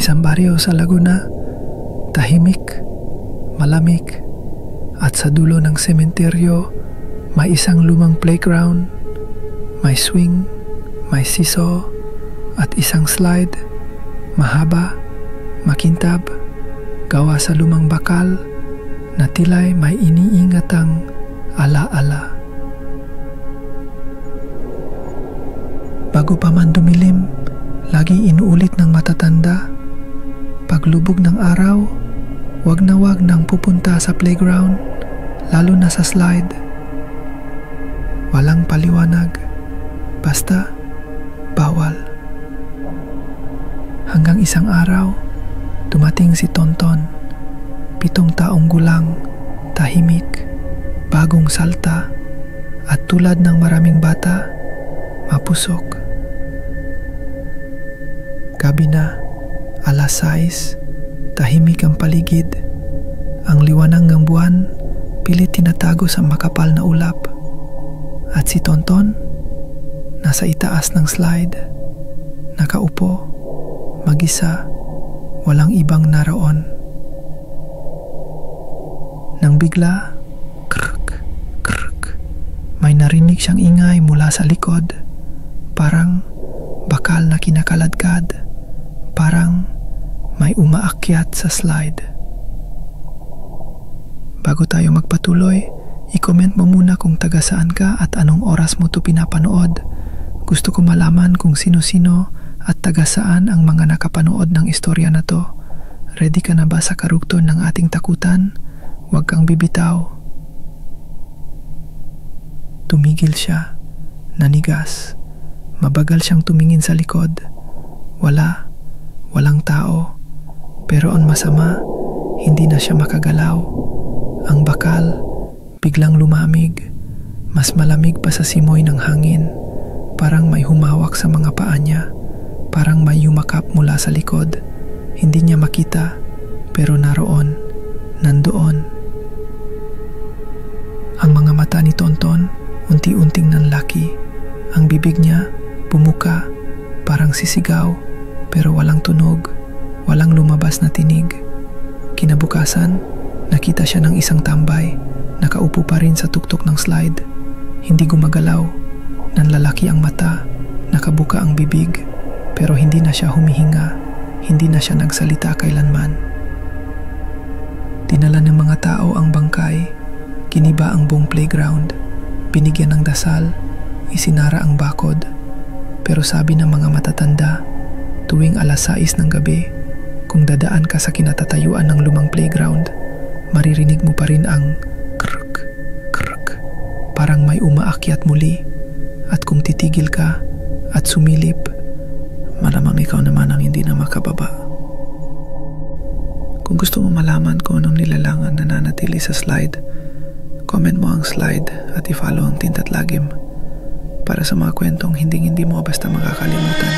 isang baryo sa Laguna, tahimik, malamig, at sa dulo ng sementeryo may isang lumang playground, may swing, may seesaw, at isang slide, mahaba, makintab, gawa sa lumang bakal na tila'y may iniingatang ala-ala. Bago pa man dumilim, lagi inuulit ng matatanda, paglubog ng araw, wag na wag nang pupunta sa playground, lalo na sa slide. Walang paliwanag, basta bawal. Hanggang isang araw, dumating si Tonton, 7 taong gulang, tahimik, bagong salta, at tulad ng maraming bata, mapusok. Gabi na, 6:00, tahimik ang paligid. Ang liwanag ng buwan, pilit tinatago sa makapal na ulap. At si Tonton, nasa itaas ng slide, nakaupo, mag-isa, walang ibang naroon. Nang bigla, krk, krk, may narinig siyang ingay mula sa likod, parang bakal na kinakaladkad, parang may umaakyat sa slide. Bago tayo magpatuloy, i-comment mo muna kung taga saan ka at anong oras mo to pinapanood. Gusto ko malaman kung sino-sino at taga saan ang mga nakapanood ng istorya na to. Ready ka na ba sa karugtong ng ating takutan? Huwag kang bibitaw. Tumigil siya, nanigas. Mabagal siyang tumingin sa likod. Walang tao. Pero ang masama, hindi na siya makagalaw. Ang bakal, biglang lumamig. Mas malamig pa sa simoy ng hangin. Parang may humawak sa mga paa niya. Parang may yumakap mula sa likod. Hindi niya makita, pero naroon, nandoon. Ang mga mata ni Tonton, unti-unting nanlaki. Ang bibig niya, bumuka, parang sisigaw, pero walang tunog, walang lumabas na tinig. Kinabukasan, nakita siya ng isang tambay, nakaupo pa rin sa tuktok ng slide. Hindi gumagalaw, nanlalaki ang mata, nakabuka ang bibig, pero hindi na siya humihinga, hindi na siya nagsalita kailanman. Dinala ng mga tao ang bangkay, kiniba ang buong playground, binigyan ng dasal, isinara ang bakod. Pero sabi ng mga matatanda, tuwing 6:00 ng gabi, kung dadaan ka sa kinatatayuan ng lumang playground, maririnig mo pa rin ang krk, krk, parang may umaakyat muli. At kung titigil ka at sumilip, malamang ikaw naman ang hindi na makababa. Kung gusto mo malaman kung anong nilalang ang nananatili sa slide, comment mo ang slide at i-follow ang Tintat Lagim para sa mga kwentong hindi mo basta makakalimutan.